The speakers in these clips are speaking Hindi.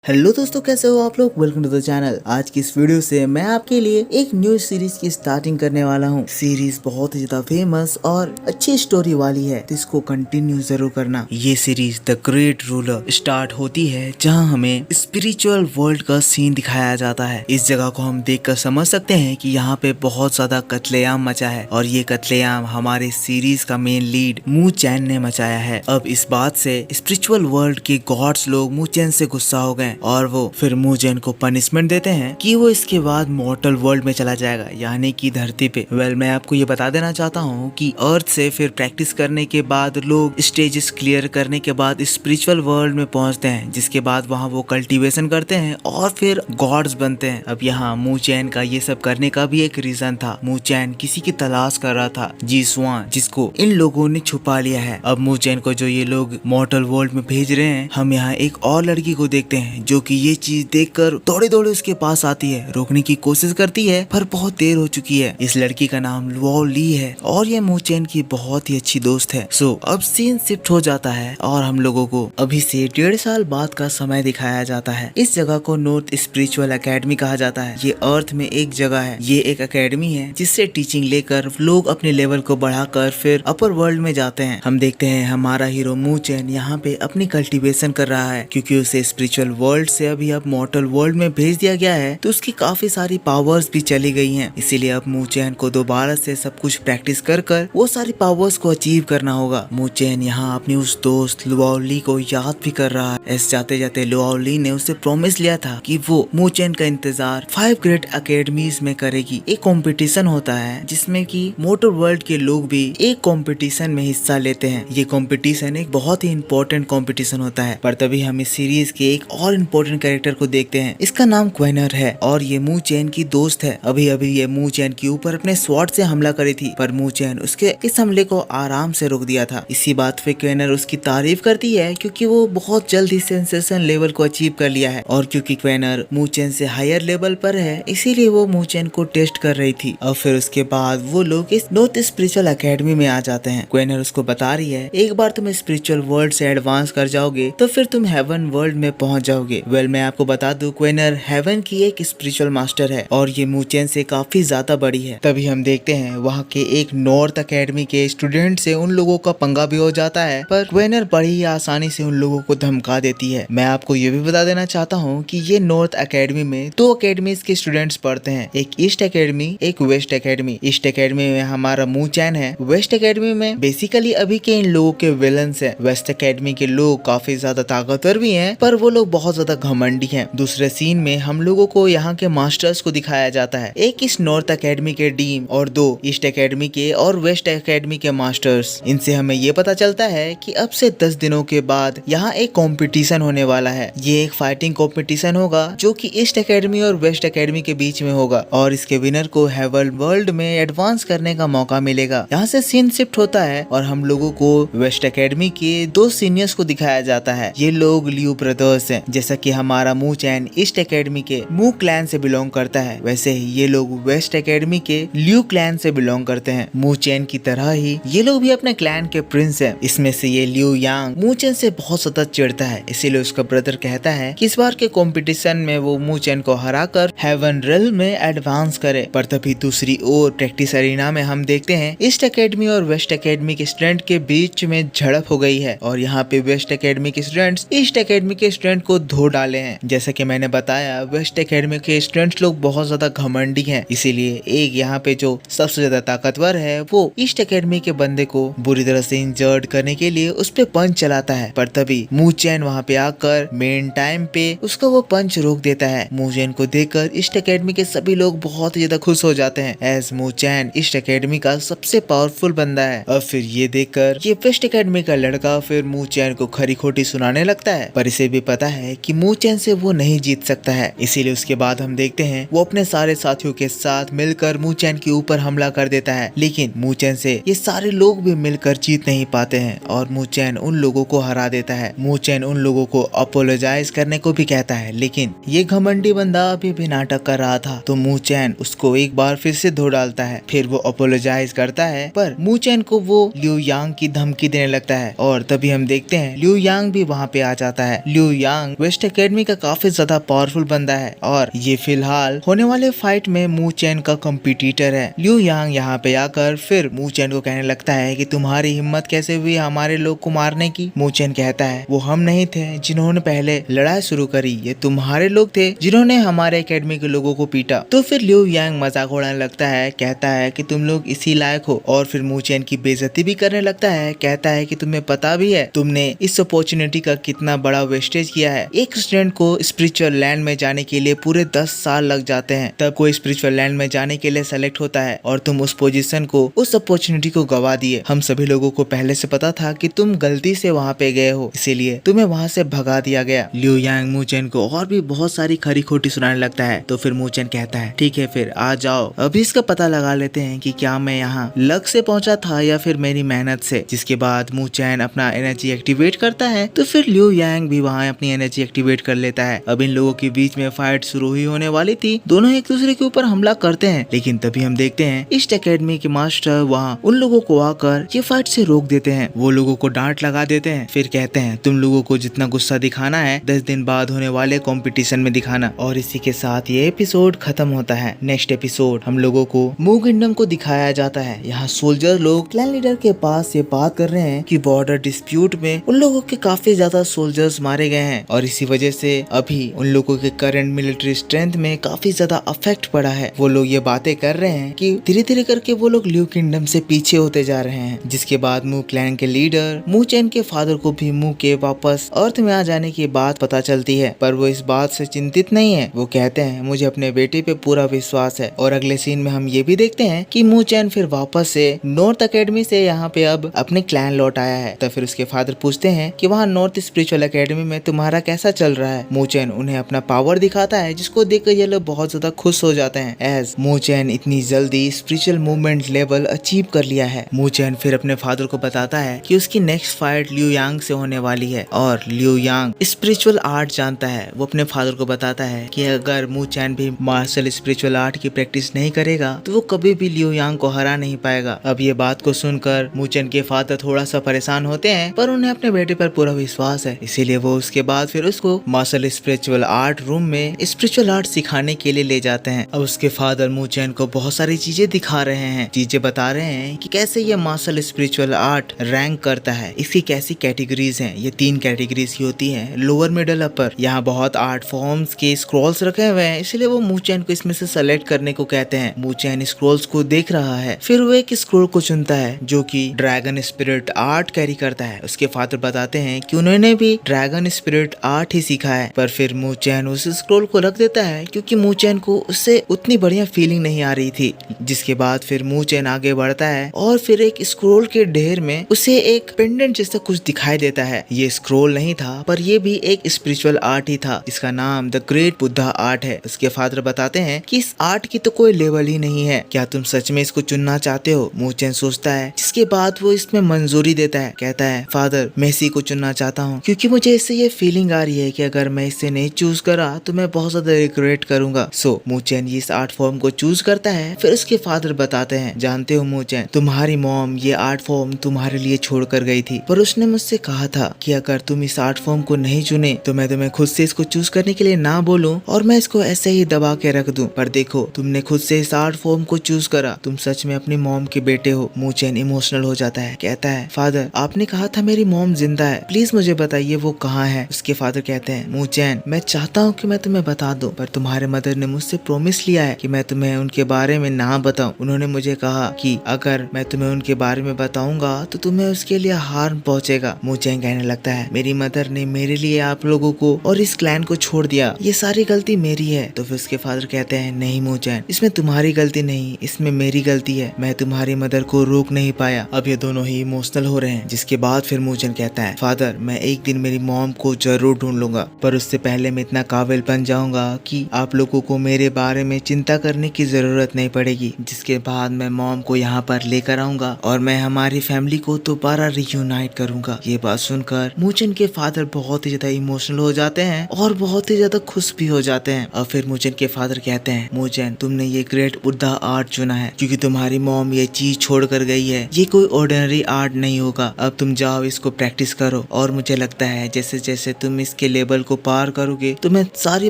हेलो दोस्तों, कैसे हो आप लोग। Welcome to the channel. आज की इस वीडियो से मैं आपके लिए एक न्यू सीरीज की स्टार्टिंग करने वाला हूँ। सीरीज बहुत ही ज्यादा फेमस और अच्छी स्टोरी वाली है, तो इसको कंटिन्यू जरूर करना। ये series the great ruler start होती है जहाँ हमें स्पिरिचुअल वर्ल्ड का सीन दिखाया जाता है। इस जगह को हम देखकर समझ सकते हैं कि यहाँ पे बहुत ज्यादा कत्लेआम मचा है और ये कत्लेआम हमारे सीरीज का मेन लीड मू चैन ने मचाया है। अब इस बात से स्पिरिचुअल वर्ल्ड के गॉड्स लोग मू चैन से गुस्सा हो गए और वो फिर मू चैन को पनिशमेंट देते हैं कि वो इसके बाद मॉर्टल वर्ल्ड में चला जाएगा, यानी कि धरती पे। मैं आपको ये बता देना चाहता हूँ कि अर्थ से फिर प्रैक्टिस करने के बाद लोग स्टेजेस क्लियर करने के बाद स्पिरिचुअल वर्ल्ड में पहुंचते हैं, जिसके बाद वहाँ वो कल्टीवेशन करते हैं और फिर गॉड्स बनते हैं। अब यहाँ मू चैन का ये सब करने का भी एक रीजन था। मू चैन किसी की तलाश कर रहा था, जी स्वान, जिसको इन लोगों ने छुपा लिया है। अब मू चैन को जो ये लोग मॉर्टल वर्ल्ड में भेज रहे हैं, हम यहाँ एक और लड़की को देखते हैं जो कि ये चीज देखकर दौड़े दौड़े उसके पास आती है, रोकने की कोशिश करती है पर बहुत देर हो चुकी है। इस लड़की का नाम लुओ ली है और ये मू चैन की बहुत ही अच्छी दोस्त है। अब सीन शिफ्ट हो जाता है और हम लोगों को अभी से 1.5 साल बाद का समय दिखाया जाता है। इस जगह को नॉर्थ स्पिरिचुअल एकेडमी कहा जाता है। ये अर्थ में एक जगह है, ये एक एकेडमी है जिससे टीचिंग लेकर लोग अपने लेवल को बढ़ाकर फिर अपर वर्ल्ड में जाते हैं। हम देखते हैं हमारा हीरो मू चैन यहाँ पे अपनी कल्टीवेशन कर रहा है, क्योंकि उसे स्पिरिचुअल वर्ल्ड से अभी अब मॉर्टल वर्ल्ड में भेज दिया गया है, तो उसकी काफी सारी पावर्स भी चली गई हैं। इसीलिए अब मू चैन को दोबारा से सब कुछ प्रैक्टिस कर वो सारी पावर्स को अचीव करना होगा। मू चैन यहाँ अपनी उस दोस्त लुओ ली को याद भी कर रहा है। ऐसे जाते जाते लुओ ली ने उसे प्रॉमिस लिया था कि वो मू चैन का इंतजार 5 ग्रेट अकेडमीज में करेगी। एक कंपटीशन होता है जिसमें कि मोटर वर्ल्ड के लोग भी एक कंपटीशन में हिस्सा लेते हैं। ये कंपटीशन एक बहुत ही इंपॉर्टेंट कंपटीशन होता है। पर तभी हम इस सीरीज के एक और इम्पोर्टेंट कैरेक्टर को देखते हैं। इसका नाम क्वेनर है और ये मू चैन की दोस्त है। अभी अभी ये मू चैन के ऊपर अपने स्वॉर्ड से हमला करी थी, पर मू चैन उसके इस हमले को आराम से रोक दिया था। इसी बात पे क्वेनर उसकी तारीफ करती है, क्योंकि वो बहुत जल्द ही सेंसेशन लेवल को अचीव कर लिया है और क्योंकि क्वेनर मू चैन से हायर लेवल पर है, इसीलिए वो मू चैन को टेस्ट कर रही थी। और फिर उसके बाद वो लोग इस नॉर्थ स्पिरिचुअल एकेडमी में आ जाते हैं। क्वेनर उसको बता रही है, एक बार तुम स्पिरिचुअल वर्ल्ड से एडवांस कर जाओगे तो फिर तुम हेवन वर्ल्ड में पहुंच जाओगे। मैं आपको बता दूं, क्वेनर हेवन की एक स्पिरिचुअल मास्टर है और ये मू चैन से काफी ज्यादा बड़ी है। तभी हम देखते हैं वहाँ के एक नॉर्थ एकेडमी के स्टूडेंट से उन लोगों का पंगा भी हो जाता है, पर क्वेनर बड़ी ही आसानी से उन लोगों को धमका देती है। मैं आपको ये भी बता देना चाहता हूँ कि ये नॉर्थ एकेडमी में 2 एकेडमीज के स्टूडेंट्स पढ़ते हैं, एक ईस्ट एकेडमी, एक वेस्ट एकेडमी। ईस्ट एकेडमी में हमारा मू चैन है, वेस्ट एकेडमी में बेसिकली अभी के इन लोगों के विलन्स है। वेस्ट एकेडमी के लोग काफी ज्यादा ताकतवर भी हैं, पर वो लोग बहुत ज्यादा घमंडी हैं। दूसरे सीन में हम लोगों को यहाँ के मास्टर्स को दिखाया जाता है, एक इस नॉर्थ एकेडमी के डीन और 2 ईस्ट एकेडमी के और वेस्ट एकेडमी के मास्टर्स। इनसे हमें ये पता चलता है कि अब से 10 दिनों के बाद यहाँ एक कंपटीशन होने वाला है। ये एक फाइटिंग कंपटीशन होगा जो कि ईस्ट एकेडमी और वेस्ट एकेडमी के बीच में होगा और इसके विनर को हेवन वर्ल्ड में एडवांस करने का मौका मिलेगा। यहाँ से सीन शिफ्ट होता है और हम लोगों को वेस्ट एकेडमी के 2 सीनियर्स को दिखाया जाता है। ये लोग लियू ब्रदर्स हैं। जैसा कि हमारा मू चैन ईस्ट एकेडमी के मू क्लैन से बिलोंग करता है, वैसे ही ये लोग वेस्ट एकेडमी के लियू क्लैन से बिलोंग करते हैं। मू चैन की तरह ही ये लोग भी अपने क्लैन के प्रिंस हैं। इसमें से ये लियू यांग मू चैन से बहुत ज्यादा चिढ़ता है, इसीलिए उसका ब्रदर कहता है कि इस बार के कंपटीशन में वो मू चैन को हराकर हेवन रिल्म में एडवांस करे। पर तभी दूसरी ओर प्रैक्टिस अरीना में हम देखते हैं ईस्ट एकेडमी और वेस्ट एकेडमी के स्टूडेंट के बीच में झड़प हो गई है और यहाँ पे वेस्ट एकेडमी के स्टूडेंट्स ईस्ट एकेडमी के स्टूडेंट को धो डाले हैं। जैसा कि मैंने बताया, वेस्ट एकेडमी के स्टूडेंट्स लोग बहुत ज्यादा घमंडी हैं, इसीलिए एक यहाँ पे जो सबसे ज्यादा ताकतवर है वो ईस्ट एकेडमी के बंदे को बुरी तरह से इंजर्ड करने के लिए उस पे पंच चलाता है। पर तभी मू चैन वहाँ पे आकर मेन टाइम पे उसका वो पंच रोक देता है। मू चैन को देखकर ईस्ट एकेडमी के सभी लोग बहुत ही ज्यादा खुश हो जाते हैं, एज मू चैन ईस्ट एकेडमी का सबसे पावरफुल बंदा है। और फिर ये देखकर ये वेस्ट एकेडमी का लड़का फिर मू चैन को खरी खोटी सुनाने लगता है, पर इसे भी पता है कि मू चैन से वो नहीं जीत सकता है। इसीलिए उसके बाद हम देखते हैं वो अपने सारे साथियों के साथ मिलकर मू चैन के ऊपर हमला कर देता है, लेकिन मू चैन से ये सारे लोग भी मिलकर जीत नहीं पाते हैं और मू चैन उन लोगों को हरा देता है। मू चैन उन लोगों को अपोलोजाइज करने को भी कहता है, लेकिन ये घमंडी बंदा अभी भी नाटक कर रहा था, तो मू चैन उसको एक बार फिर से धो डालता है। फिर वो अपोलोजाइज करता है, पर मू चैन को वो लियू यांग की धमकी देने लगता है और तभी हम देखते हैं लियू यांग भी वहाँ पे आ जाता है। लियू यांग वेस्ट नेक्स्ट एकेडमी का काफी ज्यादा पावरफुल बंदा है और ये फिलहाल होने वाले फाइट में मू चैन का कॉम्पिटिटर है। लिu यांग यहाँ पे आकर फिर मू चैन को कहने लगता है कि तुम्हारी हिम्मत कैसे हुई हमारे लोग को मारने की। मू चैन कहता है वो हम नहीं थे जिन्होंने पहले लड़ाई शुरू करी, ये तुम्हारे लोग थे जिन्होंने हमारे एकेडमी के लोगों को पीटा। तो फिर लिu यांग मजाक उड़ाने लगता है, कहता है कि तुम लोग इसी लायक हो और फिर मू चैन की बेइज्जती भी करने लगता है। कहता है कि तुम्हें पता भी है तुमने इस अपॉर्चुनिटी का कितना बड़ा वेस्टेज किया है। एक स्टूडेंट को स्पिरिचुअल लैंड में जाने के लिए पूरे 10 साल लग जाते हैं, तब कोई स्पिरिचुअल लैंड में जाने के लिए सेलेक्ट होता है और तुम उस पोजीशन को, उस अपॉर्चुनिटी को गवा दिए। हम सभी लोगों को पहले से पता था कि तुम गलती से वहाँ पे गए हो, इसीलिए तुम्हें वहाँ से भगा दिया गया। लिu यांग मू चैन को और भी बहुत सारी खरी खोटी सुनाने लगता है। तो फिर मू चैन कहता है ठीक है फिर आ जाओ, अभी इसका पता लगा लेते हैं कि क्या मैं यहाँ लक से पहुंचा था या फिर मेरी मेहनत से। जिसके बाद मू चैन अपना एनर्जी एक्टिवेट करता है तो फिर लिu यांग भी वहाँ अपनी एनर्जी एक्टिवेट कर लेता है। अब इन लोगों के बीच में फाइट शुरू ही होने वाली थी, दोनों एक दूसरे के ऊपर हमला करते हैं, लेकिन तभी हम देखते हैं ईस्ट एकेडमी के मास्टर वहाँ उन लोगों को आकर ये फाइट से रोक देते हैं। वो लोगों को डांट लगा देते हैं, फिर कहते हैं तुम लोगों को जितना गुस्सा दिखाना है 10 दिन बाद होने वाले कंपटीशन में दिखाना। और इसी के साथ ये एपिसोड खत्म होता है। नेक्स्ट एपिसोड हम लोगों को मू किंगडम को दिखाया जाता है। यहाँ सोल्जर लोग क्लैन लीडर के पास ये बात कर रहे हैं कि बॉर्डर डिस्प्यूट में उन लोगों के काफी ज्यादा सोल्जर्स मारे गए हैं और इसी वजह से अभी उन लोगों के करंट मिलिट्री स्ट्रेंथ में काफी ज्यादा अफेक्ट पड़ा है। वो लोग ये बातें कर रहे हैं कि धीरे धीरे करके वो लोग लिu किंगडम से पीछे होते जा रहे हैं। जिसके बाद मू क्लैन के लीडर मू चैन के फादर को भी मू के वापस अर्थ में आ जाने की बात पता चलती है, पर वो इस बात से चिंतित नहीं है। वो कहते हैं मुझे अपने बेटे पे पूरा विश्वास है। और अगले सीन में हम ये भी देखते हैं कि मू चैन फिर वापस से नॉर्थ एकेडमी से यहाँ पे अब अपने क्लैन लौट आया है। तो फिर उसके फादर पूछते हैं कि वहाँ नॉर्थ स्पिरिचुअल एकेडमी में तुम्हारा कैसा चल रहा है। मू चैन उन्हें अपना पावर दिखाता है, जिसको देखकर ये लोग बहुत ज्यादा खुश हो जाते हैं एज मू चैन इतनी जल्दी स्पिरिचुअल मूवमेंट लेवल अचीव कर लिया है। मू चैन फिर अपने फादर को बताता है कि उसकी नेक्स्ट फाइट लिu यांग से होने वाली है और लिu यांग स्पिरिचुअल आर्ट जानता है। वो अपने फादर को बताता है कि अगर मू चैन भी मार्शल स्पिरिचुअल आर्ट की प्रैक्टिस नहीं करेगा तो वो कभी भी लिu यांग को हरा नहीं पाएगा। अब ये बात को सुनकर मू चैन के फादर थोड़ा सा परेशान होते हैं, पर उन्हें अपने बेटे पर पूरा विश्वास है, इसीलिए वो उसके बाद फिर उसको मार्शल स्पिरिचुअल आर्ट रूम में स्पिरिचुअल आर्ट सिखाने के लिए ले जाते हैं। अब उसके फादर मू चैन को बहुत सारी चीजें दिखा रहे हैं, चीजें बता रहे हैं कि कैसे ये मार्शल स्पिरिचुअल आर्ट रैंक करता है, इसकी कैसी कैटेगरीज हैं। ये 3 कैटेगरीज की होती हैं, लोअर मिडल अपर। यहाँ बहुत आर्ट फॉर्म्स के स्क्रॉल्स रखे हुए हैं, इसलिए वो मू चैन को इसमें से सेलेक्ट करने को कहते हैं। मू चैन स्क्रॉल्स को देख रहा है, फिर वो एक स्क्रॉल को चुनता है जो कि ड्रैगन स्पिरिट आर्ट कैरी करता है। उसके फादर बताते हैं कि उन्होंने भी ड्रैगन स्पिरिट आर्ट ही सीखा है, पर फिर मू चैन उस स्क्रॉल को रख देता है क्योंकि मू चैन को उससे उतनी बढ़िया फीलिंग नहीं आ रही थी। जिसके बाद फिर मू चैन आगे बढ़ता है और फिर एक स्क्रॉल के ढेर में उसे एक पेंडेंट जैसा कुछ दिखाई देता है। ये स्क्रॉल नहीं था, पर ये भी एक स्पिरिचुअल आर्ट ही था। इसका नाम द ग्रेट बुद्धा आर्ट है। उसके फादर बताते हैं कि इस आर्ट की तो कोई लेवल ही नहीं है, क्या तुम सच में इसको चुनना चाहते हो। मू चैन सोचता है, जिसके बाद वो इसमें मंजूरी देता है। कहता है फादर मैं इसी को चुनना चाहता हूँ क्योंकि मुझे इससे ये फीलिंग आ रही है कि अगर मैं इससे नहीं चूज करा तो मैं बहुत ज्यादा रिग्रेट करूंगा। सो मू चैन इस आर्ट फॉर्म को चूज करता है। फिर उसके फादर बताते हैं जानते हो मू चैन, तुम्हारी मॉम ये आर्ट फॉर्म तुम्हारे लिए छोड़ कर गई थी, पर उसने मुझसे कहा था कि अगर तुम इस आर्ट फॉर्म को नहीं चुने तो मैं तुम्हें खुद से इसको चूज करने के लिए ना बोलूं और मैं इसको ऐसे ही दबा के रख दूं। पर देखो तुमने खुद से इस आर्ट फॉर्म को चूज करा, तुम सच में अपनी मॉम के बेटे हो। मू चैन इमोशनल हो जाता है, कहता है फादर आपने कहा था मेरी मॉम जिंदा है, प्लीज मुझे बताइए वो कहाँ है। उसके फादर कहते हैं मू चैन मैं चाहता हूँ कि मैं तुम्हें बता दूं, पर तुम्हारे मदर ने मुझसे प्रॉमिस लिया है कि मैं तुम्हें उनके बारे में ना बताऊं। उन्होंने मुझे कहा कि अगर मैं तुम्हें उनके बारे में बताऊंगा तो तुम्हें उसके लिए हार्म पहुंचेगा। मू चैन कहने लगता है मेरी मदर ने मेरे लिए आप लोगों को और इस क्लैन को छोड़ दिया, ये सारी गलती मेरी है। तो फिर उसके फादर कहते हैं नहीं मू चैन, इसमें तुम्हारी गलती नहीं, इसमें मेरी गलती है, मैं तुम्हारी मदर को रोक नहीं पाया। अब ये दोनों ही इमोशनल हो रहे हैं। जिसके बाद फिर मू चैन कहता है फादर मैं एक दिन मेरी मॉम को जरूर ढूंढ लूंगा, पर उससे पहले मैं इतना काबिल बन जाऊंगा कि आप लोगों को मेरे बारे में चिंता करने की जरूरत नहीं पड़ेगी। जिसके बाद मैं मॉम को यहाँ पर लेकर आऊंगा और मैं हमारी फैमिली को दोबारा रियूनाइट करूंगा। ये बात सुनकर मू चैन के फादर बहुत ही ज्यादा इमोशनल हो जाते हैं और बहुत ही ज्यादा खुश भी हो जाते हैं। और फिर मू चैन के फादर कहते हैं मू चैन तुमने ये ग्रेट बुद्धा आर्ट चुना है क्योंकि तुम्हारी मॉम ये चीज छोड़ कर गई है, ये कोई ऑर्डिनरी आर्ट नहीं होगा। अब तुम जाओ इसको प्रैक्टिस करो और मुझे लगता है जैसे जैसे तुम इसके इसके लेवल को पार करोगे तुम्हें सारी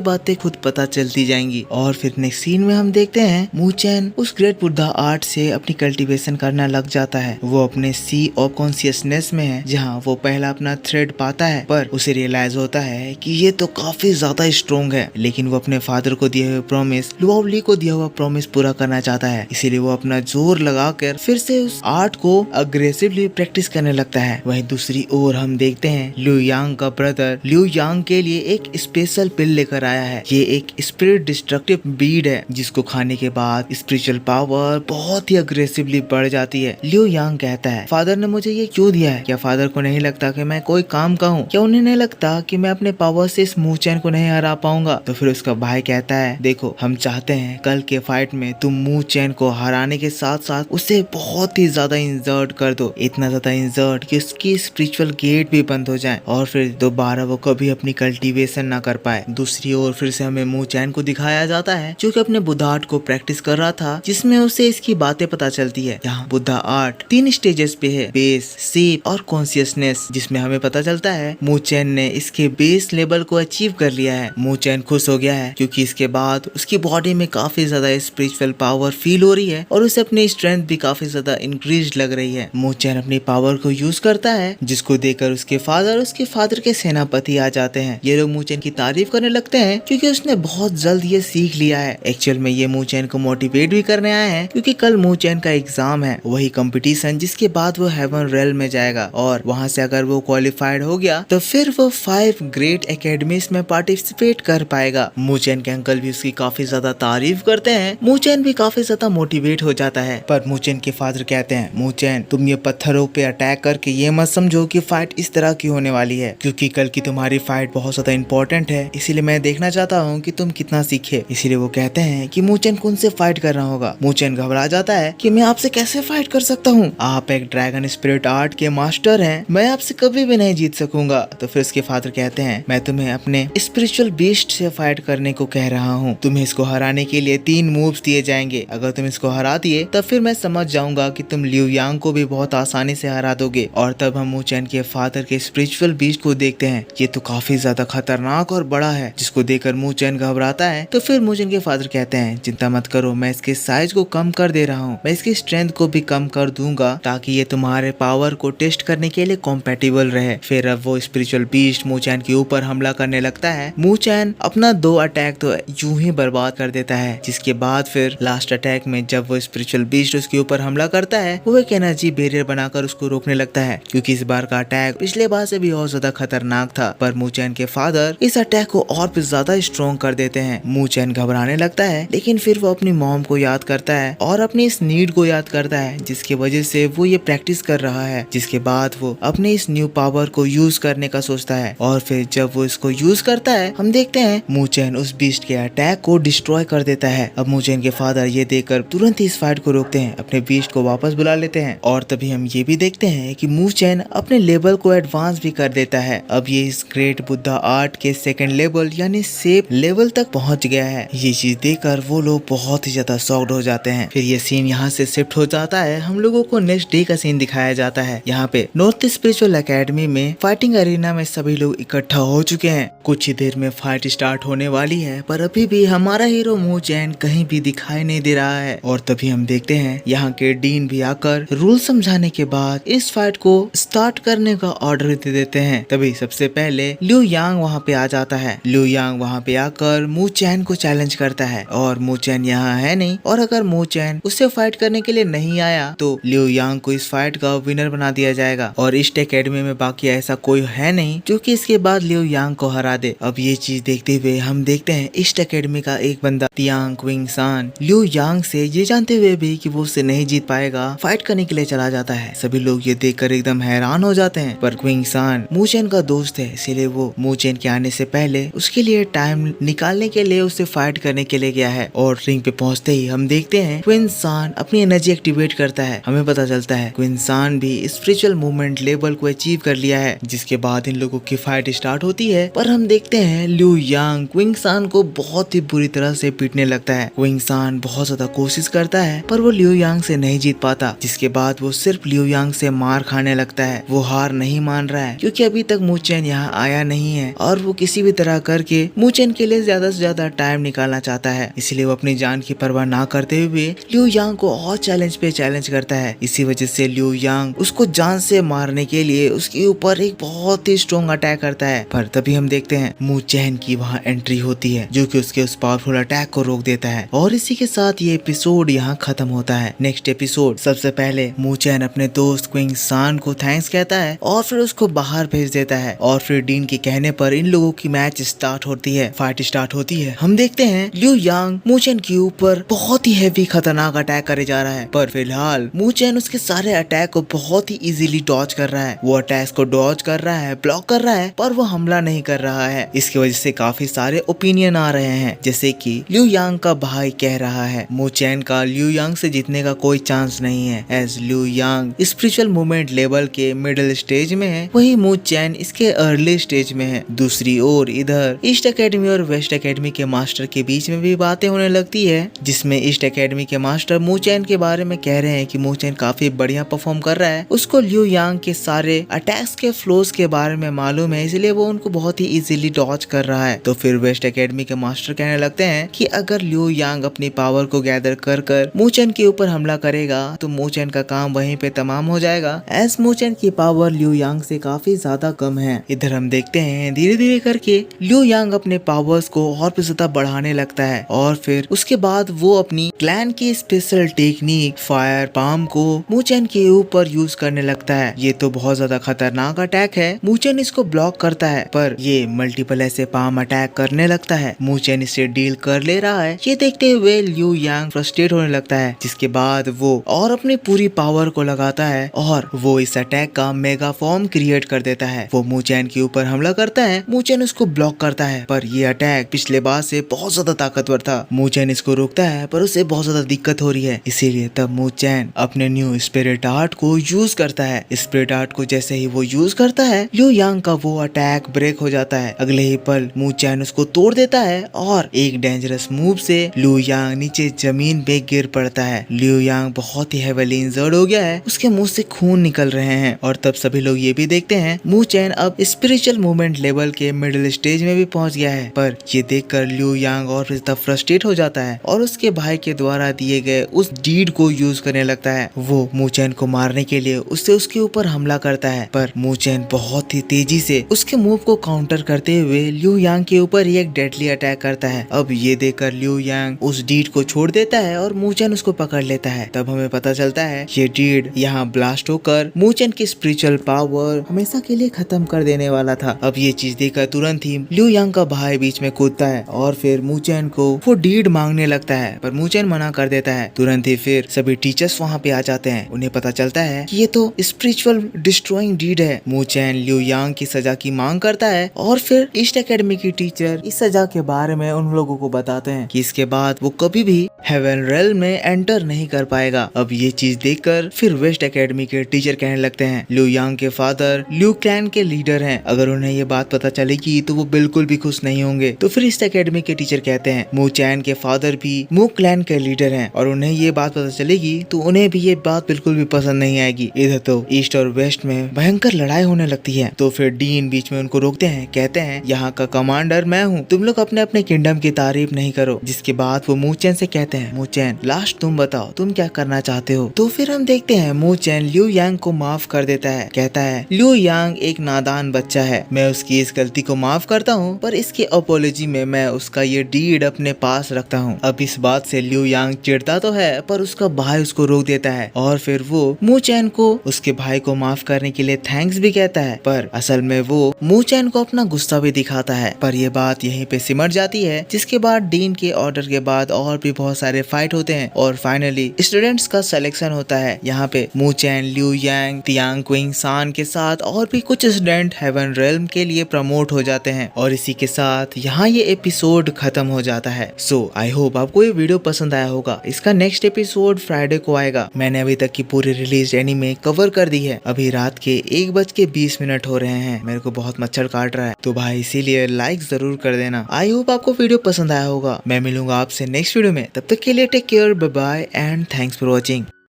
बातें खुद पता चलती जाएंगी। और फिर नेक्स्ट सीन में हम देखते हैं मू चैन उस ग्रेट बुद्धा आर्ट से अपनी कल्टीवेशन करना लग जाता है। वो अपने सी ऑफ कॉन्शियसनेस में है जहाँ वो पहला अपना थ्रेड पाता है, पर उसे रियलाइज होता है कि ये तो काफी ज्यादा स्ट्रॉन्ग है। लेकिन वो अपने फादर को दिए हुए प्रॉमिस, लुआओ ली को दिया हुआ प्रॉमिस पूरा करना चाहता है, इसीलिए वो अपना जोर लगाकर फिर से उस आर्ट को अग्रेसिवली प्रैक्टिस करने लगता है। वहीं दूसरी ओर हम देखते हैं लिu यांग का ब्रदर लिu यांग के लिए एक स्पेशल पिल लेकर आया है। ये एक स्पिरिट डिस्ट्रक्टिव बीड है जिसको खाने के बाद स्पिरिचुअल पावर बहुत ही अग्रेसिवली बढ़ जाती है। लिu यांग कहता है फादर ने मुझे ये क्यों दिया है? क्या फादर को नहीं लगता कि मैं कोई काम का हूँ? क्या उन्हें नहीं लगता कि मैं अपने पावर से इस मू चैन को नहीं हरा पाऊंगा? तो फिर उसका भाई कहता है देखो हम चाहते हैं कल के फाइट में तुम मू चैन को हराने के साथ साथ उसे बहुत ही ज्यादा इंजर्ड कर दो, इतना ज्यादा इंजर्ड कि उसकी स्पिरिचुअल गेट भी बंद हो जाए और फिर दोबारा वो कभी अपनी कल्टीवेशन ना कर पाए। दूसरी ओर फिर से हमें मू चैन को दिखाया जाता है जो कि अपने बुद्धा आर्ट को प्रैक्टिस कर रहा था, जिसमें उसे इसकी बातें पता चलती है। यहाँ बुद्धा आर्ट 3 स्टेजेस पे है, बेस, शेप और कॉन्शियसनेस, जिसमें हमें पता चलता है मू चैन ने इसके बेस लेवल को अचीव कर लिया है। मू चैन खुश हो गया है क्योंकि इसके बाद उसकी बॉडी में काफी ज्यादा स्पिरिचुअल पावर फील हो रही है और उसे अपनी स्ट्रेंथ भी काफी ज्यादा इंक्रीज लग रही है। मू चैन अपनी पावर को यूज करता है जिसको देखकर उसके फादर के सेनापति आ जाते हैं। ये लोग मू चैन की तारीफ करने लगते हैं क्योंकि उसने बहुत जल्द ये सीख लिया है। एक्चुअल में ये मू चैन को मोटिवेट भी करने आए हैं क्योंकि कल मू चैन का एग्जाम है, वही कंपटीशन जिसके बाद वो हेवन रेल में जाएगा और वहाँ से अगर वो क्वालिफाइड हो गया तो फिर वो 5 ग्रेट एकेडमीज में पार्टिसिपेट कर पाएगा। मू चैन के अंकल भी उसकी काफी ज्यादा तारीफ करते हैं। मू चैन भी काफी ज्यादा मोटिवेट हो जाता है, पर मू चैन के फादर कहते हैं मू चैन तुम ये पत्थरों पे अटैक करके ये मत समझो कि फाइट इस तरह की होने वाली है, क्योंकि कल की तुम्हारी फाइट बहुत ज्यादा इंपॉर्टेंट है, इसीलिए मैं देखना चाहता हूँ कि तुम कितना सीखे। इसीलिए वो कहते हैं कि मू चैन कौन से फाइट करना होगा। मू चैन घबरा जाता है कि मैं आपसे कैसे फाइट कर सकता हूँ, आप एक ड्रैगन स्पिरिट आर्ट के मास्टर हैं, मैं आपसे कभी भी नहीं जीत सकूंगा। तो फिर उसके फादर कहते हैं मैं तुम्हें अपने स्पिरिचुअल बीस्ट से फाइट करने को कह रहा हूँ, तुम्हें इसको हराने के लिए 3 मूव्स दिए जाएंगे, अगर तुम इसको हरा दिए तब फिर मैं समझ जाऊंगा कि तुम लिu यांग को भी बहुत आसानी से हरा दोगे। और तब हम मू चैन के फादर के स्पिरिचुअल बीस्ट को देखते हैं, ये तो काफी ज्यादा खतरनाक और बड़ा है, जिसको देखकर मू चैन घबराता है। तो फिर मू चैन के फादर कहते हैं चिंता मत करो, मैं इसके साइज को कम कर दे रहा हूँ, मैं इसकी स्ट्रेंथ को भी कम कर दूंगा ताकि ये तुम्हारे पावर को टेस्ट करने के लिए कॉम्पेटिबल रहे। फिर अब वो स्पिरिचुअल बीस्ट मू चैन के ऊपर हमला करने लगता है। मू चैन अपना 2 अटैक तो यूं ही बर्बाद कर देता है, जिसके बाद फिर लास्ट अटैक में जब वो स्पिरिचुअल बीस्ट उसके ऊपर हमला करता है वो एक एनर्जी बैरियर बनाकर उसको रोकने लगता है, क्योंकि इस बार का अटैक पिछले बार से भी और ज्यादा खतरनाक था। पर मू चैन के फादर इस अटैक को और भी ज्यादा स्ट्रॉन्ग कर देते हैं। मू चैन घबराने लगता है, लेकिन फिर वो अपनी मॉम को याद करता है और अपनी इस नीड को याद करता है जिसकी वजह से वो ये प्रैक्टिस कर रहा है। जिसके बाद वो अपने इस न्यू पावर को यूज करने का सोचता है और फिर जब वो इसको यूज करता है हम देखते हैं मू चैन उस बीस्ट के अटैक को डिस्ट्रॉय कर देता है। अब मू चैन के फादर ये देखकर तुरंत ही इस फाइट को रोकते हैं, अपने बीस्ट को वापस बुला लेते हैं और तभी हम ये भी देखते हैं कि मू चैन अपने लेवल को एडवांस भी कर देता है। अब ये इस ग्रेट बुद्धा आर्ट के 2nd लेवल यानी शेप लेवल तक पहुंच गया है। ये चीज देखकर वो लोग बहुत ही ज्यादा शॉक्ड हो जाते हैं। फिर ये सीन यहाँ से शिफ्ट हो जाता है, हम लोगों को नेक्स्ट डे का सीन दिखाया जाता है। यहाँ पे नॉर्थ स्पिरिचुअल एकेडमी में फाइटिंग अरीना में सभी लोग इकट्ठा हो चुके हैं। कुछ ही देर में फाइट स्टार्ट होने वाली है, पर अभी भी हमारा हीरो मू चैन कहीं भी दिखाई नहीं दे रहा है। और तभी हम देखते हैं यहाँ के डीन भी आकर रूल समझाने के बाद इस फाइट को स्टार्ट करने का ऑर्डर दे देते हैं। तभी सबसे पहले लिu यांग वहाँ पे आ जाता है। लिu यांग वहाँ पे आकर मू चैन को चैलेंज करता है और मू चैन यहाँ है नहीं, और अगर मू चैन उससे फाइट करने के लिए नहीं आया तो लिu यांग को इस फाइट का विनर बना दिया जाएगा और ईस्ट एकेडमी में बाकी ऐसा कोई है नहीं जो कि इसके बाद लिu यांग को हरा दे। अब ये चीज देखते हुए हम देखते हैं ईस्ट एकेडमी का एक बंदा तियांग क्विंग सान लिu यांग से ये जानते हुए भी कि वो उससे नहीं जीत पाएगा फाइट करने के लिए चला जाता है। सभी लोग ये देखकर एकदम हैरान हो जाते हैं, पर क्विंग सान मू चैन का दोस्त है, इसीलिए वो मू चैन के आने से पहले उसके लिए टाइम निकालने के लिए उससे फाइट करने के लिए गया है। और रिंग पे पहुंचते ही हम देखते हैं क्विंग सान अपनी एनर्जी एक्टिवेट करता है। हमें पता चलता है क्विंग सान भी स्पिरिचुअल मूवमेंट लेवल को अचीव कर लिया है, जिसके बाद इन लोगों की फाइट स्टार्ट होती है। पर हम देखते हैं लिu यांग क्विंग सान को बहुत ही बुरी तरह से पीटने लगता है। क्विंग सान बहुत ज्यादा कोशिश करता है पर वो लिu यांग से नहीं जीत पाता, जिसके बाद वो सिर्फ लिu यांग से मार खाने लगता है। वो हार नहीं मान रहा है क्योंकि अभी तक मू चैन यहाँ आया नहीं है और वो किसी भी तरह करके मूचेन के लिए ज्यादा से ज्यादा टाइम निकालना चाहता है। इसलिए वो अपनी जान की परवाह ना करते हुए लिू यांग को और चैलेंज पे चैलेंज करता है। इसी वजह से लिू यांग उसको जान से मारने के लिए उसके ऊपर एक बहुत ही स्ट्रॉन्ग अटैक करता है। पर तभी हम देखते हैं मूचेन की वहाँ एंट्री होती है जो कि उसके उस पावरफुल अटैक को रोक देता है और इसी के साथ ये एपिसोड यहाँ खत्म होता है। नेक्स्ट एपिसोड सबसे पहले मूचेन अपने दोस्त क्विंग सान को थैंक्स कहता है और फिर उसको बाहर भेज देता है और फिर डीन के कहने पर इन लोगों की मैच स्टार्ट होती है, फाइट स्टार्ट होती है। हम देखते हैं लिू यांग मूचेन के ऊपर बहुत ही हेवी खतरनाक अटैक करे जा रहा है, पर फिलहाल मूचेन उसके सारे अटैक को बहुत ही इजीली डॉज कर रहा है। वो अटैक को डॉज कर रहा है, ब्लॉक कर रहा है, पर वो हमला नहीं कर रहा है। इसकी वजह से काफी सारे ओपिनियन आ रहे हैं, जैसे कि लिू यांग का भाई कह रहा है मूचेन का लिू यांग से जीतने का कोई चांस नहीं है, एज लिू यांग स्पिरिचुअल मूवमेंट लेवल के मिडिल स्टेज में है, वही मूचेन इसके अर्ली स्टेज में है। दूसरी ओर इधर ईस्ट एकेडमी और वेस्ट एकेडमी के मास्टर के बीच में भी बातें होने लगती है, जिसमें ईस्ट एकेडमी के मास्टर मूचेन के बारे में कह रहे हैं कि मूचेन काफी बढ़िया परफॉर्म कर रहा है, उसको लिू यांग के सारे अटैक्स के फ्लोज के बारे में मालूम है, इसलिए वो उनको बहुत ही इजीली डॉज कर रहा है। तो फिर वेस्ट एकेडमी के मास्टर कहने लगते हैं कि अगर लिू यांग अपनी पावर को गैदर कर कर मूचेन के ऊपर हमला करेगा तो मूचेन का काम वहीं पे तमाम हो जाएगा, एज मूचेन की पावर लिू यांग से काफी ज्यादा कम है। इधर हम देखते हैं धीरे धीरे करके लिू यांग अपने पावर्स को और भी ज्यादा बढ़ाने लगता है और फिर उसके बाद वो अपनी क्लैन की स्पेशल टेक्निक फायर पाम को मूचेन के ऊपर यूज करने लगता है। ये तो बहुत ज्यादा खतरनाक अटैक है। मूचेन इसको ब्लॉक करता है, पर ये मल्टीपल ऐसे पाम अटैक करने लगता है। मूचेन इसे डील कर ले रहा है, ये देखते हुए लिू यांग फ्रस्ट्रेट होने लगता है, जिसके बाद वो और अपनी पूरी पावर को लगाता है और वो इस अटैक का मेगा फॉर्म क्रिएट कर देता है। वो मूचेन के ऊपर हमला करता है, मूचेन उसको ब्लॉक करता है, पर ये अटैक पिछले बार से बहुत ज्यादा ताकतवर था। मूचेन इसको रोकता है, पर उसे बहुत ज्यादा दिक्कत हो रही है, इसीलिए तब मूचेन अपने न्यू स्पिरिट आर्ट को यूज करता है। स्पिरिट आर्ट को जैसे ही वो यूज करता है, लिू यांग का वो अटैक ब्रेक हो जाता है। अगले ही पल मूचेन उसको तोड़ देता है और एक डेंजरस मूव से लिू यांग नीचे जमीन पे गिर पड़ता है। लिू यांग बहुत ही हेवीली इंजर्ड हो गया है, उसके मुंह से खून निकल रहे हैं और तब सभी लोग ये भी देखते हैं मूचेन अब स्पिरिचुअल मूवमेंट लेवल के मिडिल स्टेज में भी पहुंच गया है। पर ये देखकर लिू यांग और ज्यादा फ्रस्ट्रेट हो जाता है और उसके भाई के द्वारा दिए गए उस डीड को यूज करने लगता है। वो मूचेन को मारने के लिए उसके ऊपर हमला करता है, पर मूचेन बहुत ही तेजी से उसके मूव को काउंटर करते हुए लिू यांग के ऊपर एक डेडली अटैक करता है। अब ये देखकर लिू यांग उस डीड को छोड़ देता है और मूचेन उसको पकड़ लेता है। तब हमें पता चलता है ये डीड यहाँ ब्लास्ट होकर मूचेन की स्पिरिचुअल पावर हमेशा के लिए खत्म कर देने वाला था। अब ये चीज देखकर तुरंत ही लिू यांग का भाई बीच में कूदता है और फिर मूचेन को वो डीड मांगने लगता है, पर मूचेन मना कर देता है। तुरंत ही फिर सभी टीचर्स वहाँ पे आ जाते हैं। उन्हें पता चलता है कि ये तो स्पिरिचुअल डिस्ट्रॉइंग डीड है। मूचेन लिू यांग की सजा की मांग करता है और फिर ईस्ट एकेडमी की टीचर इस सजा के बारे में उन लोगों को बताते हैं कि इसके बाद वो कभी भी हेवन रेल्म में एंटर नहीं कर पाएगा। अब ये चीज देखकर फिर वेस्ट एकेडमी के टीचर कहने लगते हैं लिू यांग के फादर लिू क्लैन के लीडर हैं, अगर उन्हें ये बात पता चलेगी तो वो बिल्कुल भी खुश नहीं होंगे। तो फिर ईस्ट एकेडमी के टीचर कहते हैं मूचेन के फादर भी मू क्लैन के लीडर हैं और उन्हें ये बात पता चलेगी तो उन्हें भी ये बात बिल्कुल भी पसंद नहीं आएगी। इधर तो ईस्ट और वेस्ट में भयंकर लड़ाई होने लगती है। तो फिर डीन बीच में उनको रोकते हैं, कहते हैं यहाँ का कमांडर मैं हूँ, तुम लोग अपने अपने किंगडम की तारीफ नहीं करो। जिसके बाद वो मूचेन से कहते हैं मूचेन लास्ट तुम बताओ तुम क्या करना चाहते हो। तो फिर हम देखते हैं मूचेन लिू यांग को माफ कर देता है, कहता है लिू यांग एक नादान बच्चा है, मैं उसकी इस गलती को माफ करता हूँ, पर इसकी अपोलॉजी में मैं उसका ये डीड अपने पास रखता हूँ। अब इस बात से लिू यांग चिढ़ता तो है, पर उसका भाई उसको रोक देता है और फिर वो मूचेन को उसके भाई को माफ करने के लिए थैंक्स भी कहता है, पर असल में वो मूचेन को अपना गुस्सा भी दिखाता है। पर ये बात यहीं पे सिमट जाती है, जिसके बाद डीन के ऑर्डर के बाद और भी बहुत सारे फाइट होते हैं और फाइनली स्टूडेंट्स का सिलेक्शन होता है। यहाँ पे मूचेन लिू यांग तियांग क्विंग सान के साथ और भी कुछ स्टूडेंट हेवन रेल्म के लिए प्रमोट हो जाते हैं और इसी के साथ यहाँ ये एपिसोड खत्म हो जाता है। सो आई होप आपको ये वीडियो पसंद आया होगा। इसका नेक्स्ट एपिसोड फ्राइडे को आएगा। मैंने अभी तक की पूरी रिलीज एनीमे कवर कर दी है। अभी रात के 1:20 हो रहे हैं। मेरे को बहुत मच्छर काट रहा है, तो भाई इसीलिए लाइक जरूर कर देना। आई होप आपको वीडियो पसंद आया होगा। मैं मिलूंगा आपसे नेक्स्ट वीडियो में, तब तक के लिए take care, bye bye and thanks for watching.